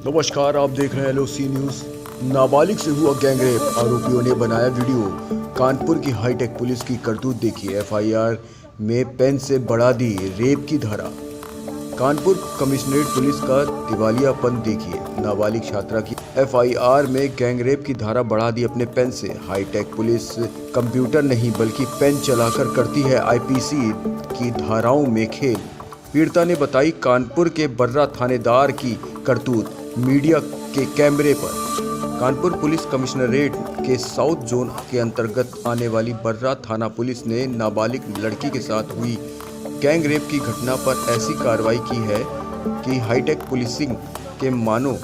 नमस्कार, आप देख रहे हैं LOC न्यूज। नाबालिग से हुआ गैंगरेप, आरोपियों ने बनाया वीडियो। कानपुर की हाईटेक पुलिस की करतूत देखिए। FIR में पेन से बढ़ा दी रेप की धारा। कानपुर कमिश्नरेट पुलिस का दिवालियापन देखिए। नाबालिग छात्रा की FIR में गैंगरेप की धारा बढ़ा दी अपने पेन से। हाईटेक पुलिस कंप्यूटर नहीं बल्कि पेन चलाकर करती है IPC की धाराओं में खेल। पीड़िता ने बताई कानपुर के बर्रा थानेदार की करतूत मीडिया के कैमरे पर। कानपुर पुलिस कमिश्नरेट के साउथ जोन के अंतर्गत आने वाली बर्रा थाना पुलिस ने नाबालिग लड़की के साथ हुई गैंग रेप की घटना पर ऐसी कार्रवाई की है कि हाईटेक पुलिसिंग के मानो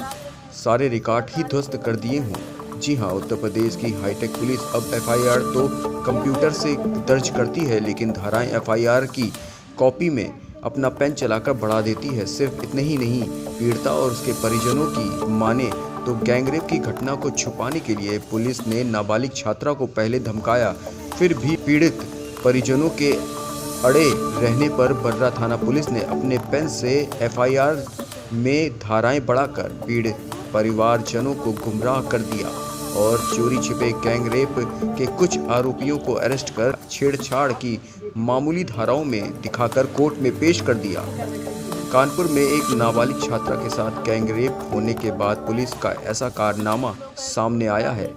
सारे रिकॉर्ड ही ध्वस्त कर दिए हों। जी हां, उत्तर प्रदेश की हाईटेक पुलिस अब FIR तो कंप्यूटर से दर्ज करती है, लेकिन धाराएं FIR की कॉपी में अपना पेन चलाकर बढ़ा देती है। सिर्फ इतने ही नहीं, पीड़िता और उसके परिजनों की माने तो गैंगरेप की घटना को छुपाने के लिए पुलिस ने नाबालिग छात्रा को पहले धमकाया, फिर भी पीड़ित परिजनों के अड़े रहने पर बर्रा थाना पुलिस ने अपने पेन से FIR में धाराएं बढ़ाकर पीड़ित परिवारजनों को गुमराह कर दिया और चोरी छिपे गैंगरेप के कुछ आरोपियों को अरेस्ट कर छेड़छाड़ की मामूली धाराओं में दिखाकर कोर्ट में पेश कर दिया। कानपुर में एक नाबालिग छात्रा के साथ गैंगरेप होने के बाद पुलिस का ऐसा कारनामा सामने आया है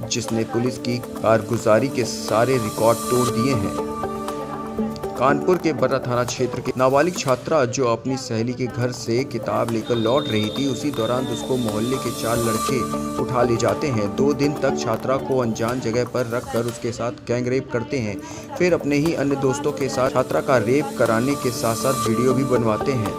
जिसने पुलिस की कारगुजारी के सारे रिकॉर्ड तोड़ दिए हैं। कानपुर के बर्रा थाना क्षेत्र की नाबालिग छात्रा जो अपनी सहेली के घर से किताब लेकर लौट रही थी, उसी दौरान उसको मोहल्ले के 4 लड़के उठा ले जाते हैं। 2 दिन तक छात्रा को अनजान जगह पर रखकर उसके साथ गैंगरेप करते हैं। फिर अपने ही अन्य दोस्तों के साथ छात्रा का रेप कराने के साथ साथ वीडियो भी बनवाते हैं।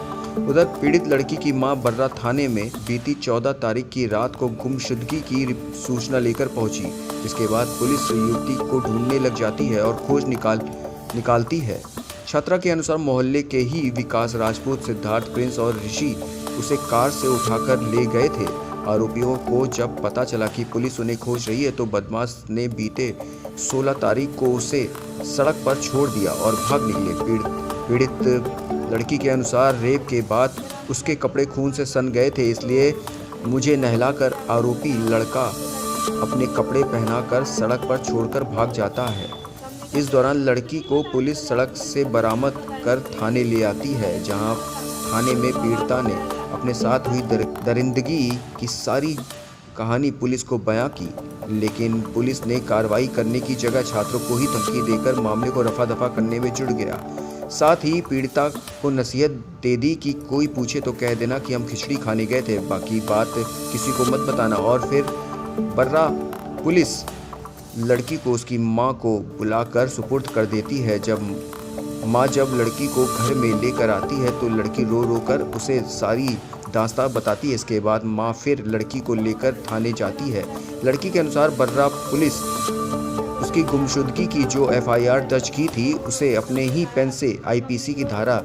उधर पीड़ित लड़की की मां बर्रा थाने में बीती 14 तारीख की रात को गुमशुदगी की सूचना लेकर पहुंची, जिसके बाद पुलिस युवती को ढूंढने लग जाती है और खोज निकालती है। छात्रा के अनुसार मोहल्ले के ही विकास राजपूत, सिद्धार्थ प्रिंस और ऋषि उसे कार से उठाकर ले गए थे। आरोपियों को जब पता चला कि पुलिस उन्हें खोज रही है तो बदमाश ने बीते 16 तारीख को उसे सड़क पर छोड़ दिया और भाग निकले। पीड़ित लड़की के अनुसार रेप के बाद उसके कपड़े खून से सन गए थे, इसलिए मुझे नहलाकर आरोपी लड़का अपने कपड़े पहनाकर सड़क पर छोड़कर भाग जाता है। इस दौरान लड़की को पुलिस सड़क से बरामद कर थाने ले आती है, जहां थाने में पीड़िता ने अपने साथ हुई दरिंदगी की सारी कहानी पुलिस को बयां की, लेकिन पुलिस ने कार्रवाई करने की जगह छात्रों को ही धमकी देकर मामले को रफा दफा करने में जुट गया। साथ ही पीड़िता को नसीहत दे दी कि कोई पूछे तो कह देना कि हम खिचड़ी खाने गए थे, बाकी बात किसी को मत बताना। और फिर बर्रा पुलिस लड़की को उसकी मां को बुलाकर सुपुर्द कर देती है। जब लड़की को घर में लेकर आती है तो लड़की रो रो कर उसे सारी दास्तां बताती है। इसके बाद मां फिर लड़की को लेकर थाने जाती है। लड़की के अनुसार बर्रा पुलिस उसकी गुमशुदगी की जो FIR दर्ज की थी उसे अपने ही पेन से IPC की धारा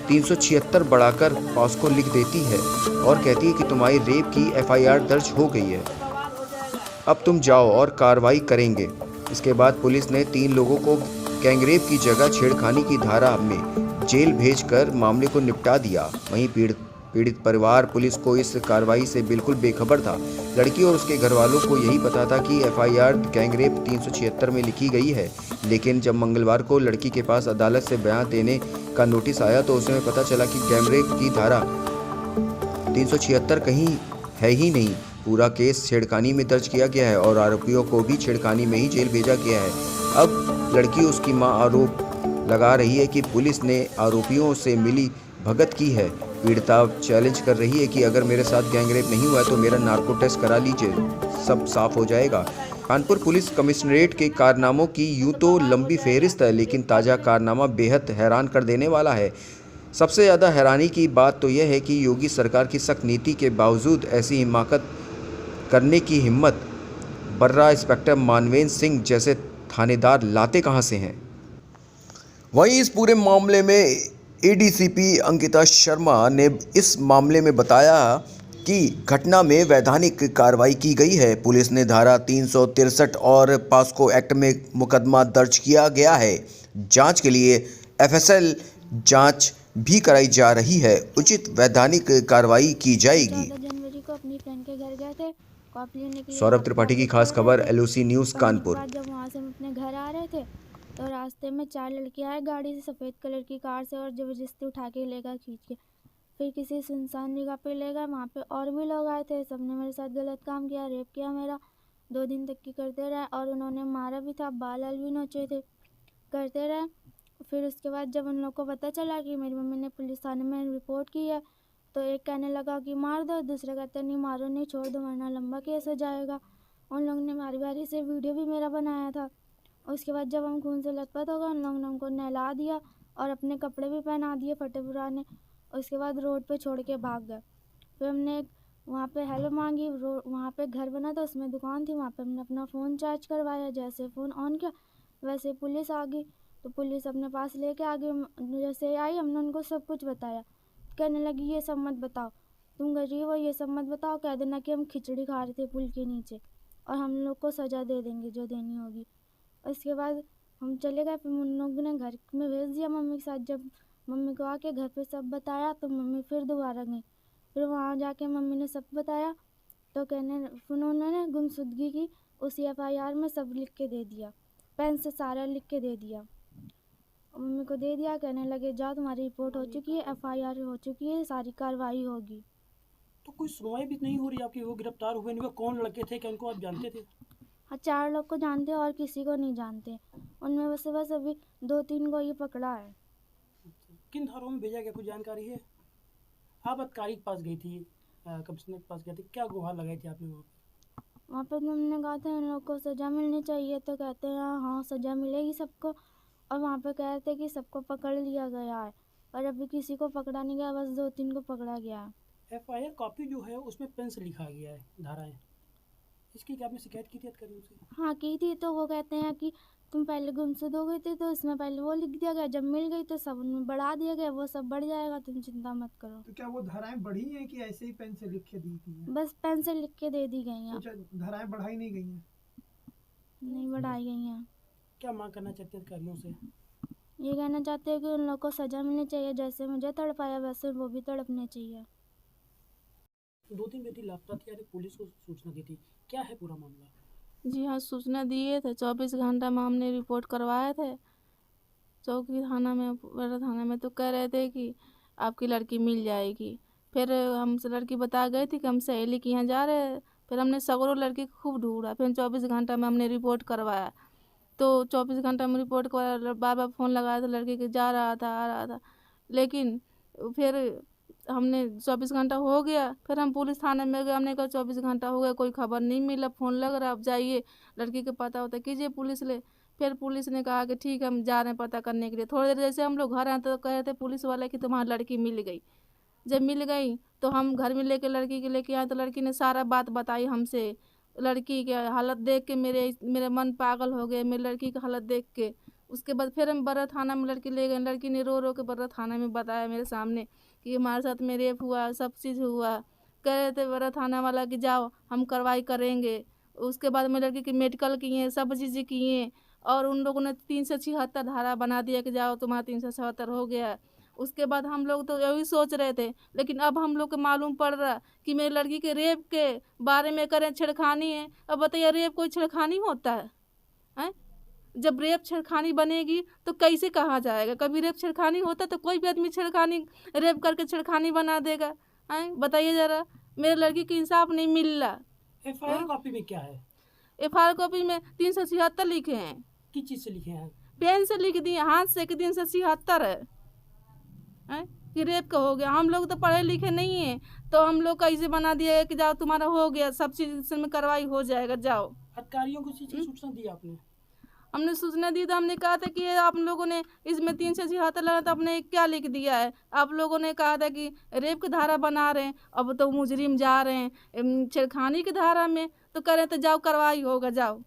376 बढ़ाकर पॉस्को लिख देती है और कहती है कि तुम्हारी रेप की FIR दर्ज हो गई है, अब तुम जाओ और कार्रवाई करेंगे। इसके बाद पुलिस ने 3 लोगों को गैंगरेप की जगह छेड़खानी की धारा में जेल भेजकर मामले को निपटा दिया। वहीं पीड़ित परिवार पुलिस को इस कार्रवाई से बिल्कुल बेखबर था। लड़की और उसके घर वालों को यही पता था कि FIR गैंगरेप 376 में लिखी गई है, लेकिन जब मंगलवार को लड़की के पास अदालत से बयान देने का नोटिस आया तो उसमें पता चला कि गैंगरेप की धारा 376 कहीं है ही नहीं। पूरा केस छेड़खानी में दर्ज किया गया है और आरोपियों को भी छेड़खानी में ही जेल भेजा गया है। अब लड़की उसकी मां आरोप लगा रही है कि पुलिस ने आरोपियों से मिली भगत की है। पीड़िता चैलेंज कर रही है कि अगर मेरे साथ गैंगरेप नहीं हुआ है तो मेरा नार्को टेस्ट करा लीजिए, सब साफ हो जाएगा। कानपुर पुलिस कमिश्नरेट के कारनामों की यूं तो लंबी फहरिस्त है, लेकिन ताज़ा कारनामा बेहद हैरान कर देने वाला है। सबसे ज़्यादा हैरानी की बात तो यह है कि योगी सरकार की सख्त नीति के बावजूद ऐसी हिमाकत करने की हिम्मत बर्रा इंस्पेक्टर मानवेंद्र सिंह जैसे थानेदार लाते कहां से हैं। वहीं इस पूरे मामले में ADCP अंकिता शर्मा ने इस मामले में बताया कि घटना में वैधानिक कार्रवाई की गई है। पुलिस ने धारा 363 और पॉस्को एक्ट में मुकदमा दर्ज किया गया है। जांच के लिए FSL जांच भी कराई जा रही है। उचित वैधानिक कार्रवाई की जाएगी। गए थे कॉपी लेने के लिए। सौरभ त्रिपाठी की खास खबर, LOC न्यूज़ कानपुर। जब वहाँ से हम अपने घर आ रहे थे तो रास्ते में 4 लड़के आए गाड़ी से, सफ़ेद कलर की कार से, और ज़बरदस्ती उठा के ले गए खींच के। फिर किसी सुनसान जगह पे ले गए, वहाँ पे और भी लोग आए थे, सबने मेरे साथ गलत काम किया, रेप किया मेरा। 2 दिन तक की करते रहे और उन्होंने मारा भी था, बाल भी नोचे थे, करते रहे। फिर उसके बाद जब उन लोग को पता चला कि मेरी मम्मी ने पुलिस थाने में रिपोर्ट की है तो एक कहने लगा कि मार दो, दूसरा कहते नहीं मारो नहीं, छोड़ दो वरना लंबा केस हो जाएगा। उन लोगों ने बारी बारी से वीडियो भी मेरा बनाया था। उसके बाद जब हम खून से लथपथ हो गए, उन लोगों ने हमको नहला दिया और अपने कपड़े भी पहना दिए फटे पुराने। उसके बाद रोड पे छोड़ के भाग गए। फिर हमने वहाँ पे हेल्प मांगी, वहाँ पे घर बना था, उसमें दुकान थी, वहाँ पे हमने अपना फ़ोन चार्ज करवाया। जैसे फ़ोन ऑन किया वैसे पुलिस आ गई, तो पुलिस अपने पास लेके आ गई। जैसे आई हमने उनको सब कुछ बताया, कहने लगी ये सब मत बताओ, तुम गरीब हो, ये सब मत बताओ, कह देना कि हम खिचड़ी खा रहे थे पुल के नीचे और हम लोग को सज़ा दे देंगे जो देनी होगी। उसके बाद हम चले गए। फिर उन लोगों ने घर में भेज दिया मम्मी के साथ। जब मम्मी को आके घर पे सब बताया तो मम्मी फिर दोबारा गई। फिर वहाँ जाके मम्मी ने सब बताया तो उन्होंने गुमशुदगी की उसी FIR में सब लिख के दे दिया, पेन से सारा लिख के दे दिया, मम्मी को दे दिया। कहने लगे जाओ तुम्हारी रिपोर्ट हो चुकी है, FIR हो चुकी है, सारी कार्रवाई होगी। तो कोई सुनवाई भी नहीं हो रही आपकी? वो गिरफ्तार हुए नहीं, वो कौन लड़के थे, क्या उनको आप जानते थे? हाँ, 4 लोग को जानते हैं और किसी को नहीं जानते, उनमें बस अभी 2-3 को ये पकड़ा है। किन धाराओं में भेजा गया, कुछ जानकारी है? आप अधिकारी के पास गई थी, कमिश्नर के पास गई थी, क्या गुहार लगाई थी आपने वहाँ पे तुमने कहा था इन लोग को सज़ा मिलनी चाहिए, तो कहते हैं हाँ सज़ा मिलेगी सबको। और वहाँ पे कह रहे थे कि सबको पकड़ लिया गया है, पर अभी किसी को पकड़ा नहीं गया, बस 2-3 को पकड़ा गया है। FIR कॉपी जो है उसमें पेन से लिखा गया है धाराएं, इसकी क्या आपने शिकायत की थी अधिकारियों से? हाँ की थी, तो वो कहते हैं कि तुम पहले गुमशुद हो गई थी तो इसमें पहले वो लिख दिया गया, जब मिल गई तो सब उनमें बढ़ा दिया गया, वो सब बढ़ जाएगा, तुम चिंता मत करो। तो क्या वो धाराएं बढ़ी हैं कि ऐसे ही पेन से लिख के दी थी? बस पेन से लिख के दे दी गई हैं, कुछ धाराएं बढ़ाई नहीं गई हैं? नहीं बढ़ाई गई हैं। क्या मांग करना चाहते हैं अधिकारियों से? ये कहना चाहते हैं कि उन लोग को सज़ा मिलनी चाहिए, जैसे मुझे तड़पाया वैसे वो भी तड़पने चाहिए। 2-3 बेटी लापता थी, यानी पुलिस को सूचना दी थी, क्या है पूरा मामला? जी हाँ, सूचना दिए थे, 24 घंटा में हमने रिपोर्ट करवाए थे चौकी थाना में, बड़ा थाना में। तो कह रहे थे कि आपकी लड़की मिल जाएगी। फिर हमसे लड़की बता गई थी कि हम सहेली के यहाँ जा रहे हैं। फिर हमने सगरों लड़की को खूब ढूंढा, फिर 24 घंटा में हमने रिपोर्ट करवाया। तो 24 घंटा में रिपोर्ट करवाया, बार बार फ़ोन लगाया था, लड़की के जा रहा था, आ रहा था, लेकिन फिर हमने 24 घंटा हो गया। फिर हम पुलिस थाने में गए, हमने कहा 24 घंटा हो गया, कोई खबर नहीं मिला, फ़ोन लग रहा, अब जाइए लड़की के पता होता कीजिए पुलिस ले। फिर पुलिस ने कहा कि ठीक है हम जा रहे हैं पता करने के लिए। थोड़ी देर जैसे हम लोग घर आए तो कह रहे थे पुलिस वाले कि तुम्हारी लड़की मिल गई। जब मिल गई तो हम घर में लेके लड़की के लेके आए, तो लड़की ने सारा बात बताई हमसे। लड़की की हालत देख के मेरे मन पागल हो गए, मेरी लड़की की हालत देख के। उसके बाद फिर हम बड़ा थाना में लड़की ले गए। लड़की ने रो रो के बड़ा थाना में बताया मेरे सामने कि हमारे साथ में रेप हुआ, सब चीज़ हुआ। कह रहे थे बड़ा थाना वाला कि जाओ हम कार्रवाई करेंगे। उसके बाद में लड़की की मेडिकल किए, सब चीज़ें किए, और उन लोगों ने 376 धारा बना दिया कि जाओ तुम्हारा 377 हो गया। उसके बाद हम लोग तो यही सोच रहे थे, लेकिन अब हम लोग को मालूम पड़ रहा कि मेरी लड़की के रेप के बारे में करें छेड़खानी है। अब बताइए रेप कोई छेड़खानी होता है? जब रेप छेड़खानी बनेगी तो कैसे कहा जाएगा? कभी रेप छेड़खानी होता तो कोई भी आदमी छेड़खानी रेप करके छेड़खानी बना देगा? बताइए ज़रा, मेरे लड़की को इंसाफ नहीं मिल रहा। FIR कॉपी में क्या है? FIR कॉपी में 376 लिखे हैं। किस चीज़ से लिखे हैं? पेन से लिख दिए, हाथ से कि 376 है कि रेप का हो गया। हम लोग तो पढ़े लिखे नहीं हैं, तो हम लोग कैसे बना दिया है कि जाओ तुम्हारा हो गया, सब चीज़ में कार्रवाई हो जाएगा, जाओ। अधिकारियों को चीज़ की सूचना दी आपने? हमने सूचना दी तो हमने कहा था कि आप लोगों ने इसमें 376 लगा, तो आपने क्या लिख दिया है? आप लोगों ने कहा था कि रेप की धारा बना रहे हैं, अब तो मुजरिम जा रहे हैं छेड़खानी की धारा में, तो कह रहे थे जाओ कार्रवाई होगा, जाओ।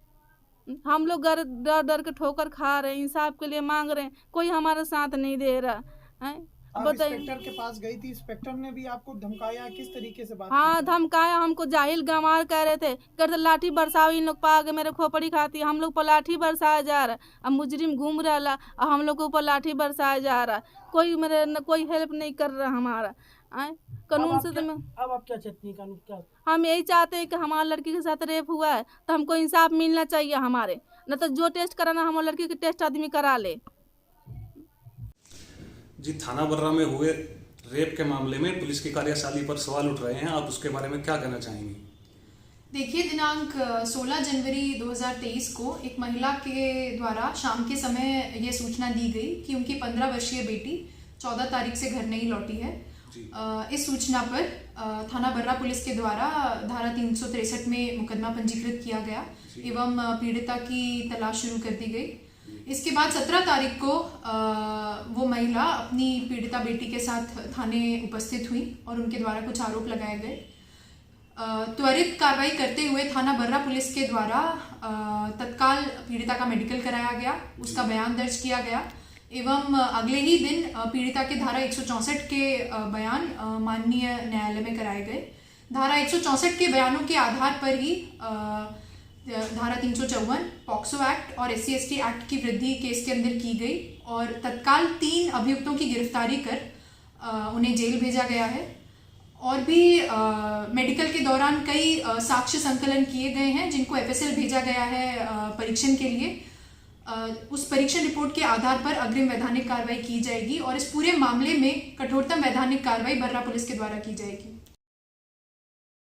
हम लोग डर डर के ठोकर खा रहे हैं, इंसाफ के लिए मांग रहे हैं, कोई हमारा साथ नहीं दे रहा है। आप इंस्पेक्टर के पास गई थी, इंस्पेक्टर ने भी आपको धमकाया, किस तरीके से बात हाँ धमकाया, हमको जाहिल गंवार कह रहे थे, कहते लाठी बरसाओ, इन लोग पा के मेरे खोपड़ी खाती, हम लोग पर लाठी बरसाया जा रहा। अब मुजरिम घूम रहा और हम लोग के ऊपर लाठी बरसाया जा रहा। कोई मेरे कोई हेल्प नहीं कर रहा हमारा। आए कानून से तो मैं अब आप क्या चाहती हैं? कानून क्या? हम यही चाहते हैं कि हमारे लड़की के साथ रेप हुआ है तो हमको इंसाफ मिलना चाहिए हमारे, न तो जो टेस्ट कराना हमारे लड़की के टेस्ट आदमी करा ले। जी, थाना बर्रा में हुए रेप के मामले में पुलिस की कार्यशैली पर सवाल उठ रहे हैं, आप उसके बारे में क्या कहना चाहेंगी? देखिए, दिनांक 16 जनवरी 2023 को एक महिला के द्वारा शाम के समय ये सूचना दी गई कि उनकी 15 वर्षीय बेटी 14 तारीख से घर नहीं लौटी है। इस सूचना पर थाना बर्रा पुलिस के द्वारा धारा 363 में मुकदमा पंजीकृत किया गया एवं पीड़िता की तलाश शुरू कर दी गई। इसके बाद 17 तारीख को वो महिला अपनी पीड़िता बेटी के साथ थाने उपस्थित हुई और उनके द्वारा कुछ आरोप लगाए गए। त्वरित कार्रवाई करते हुए थाना बर्रा पुलिस के द्वारा तत्काल पीड़िता का मेडिकल कराया गया, उसका बयान दर्ज किया गया एवं अगले ही दिन पीड़िता के धारा 164 के बयान माननीय न्यायालय में कराए गए। धारा 164 के बयानों के आधार पर ही धारा 354 पॉक्सो एक्ट और SC/ST एक्ट की वृद्धि केस के अंदर की गई और तत्काल 3 अभियुक्तों की गिरफ्तारी कर उन्हें जेल भेजा गया है। और भी मेडिकल के दौरान कई साक्ष्य संकलन किए गए हैं जिनको FSL भेजा गया है परीक्षण के लिए। उस परीक्षण रिपोर्ट के आधार पर अग्रिम वैधानिक कार्रवाई की जाएगी और इस पूरे मामले में कठोरतम वैधानिक कार्रवाई बर्रा पुलिस के द्वारा की जाएगी।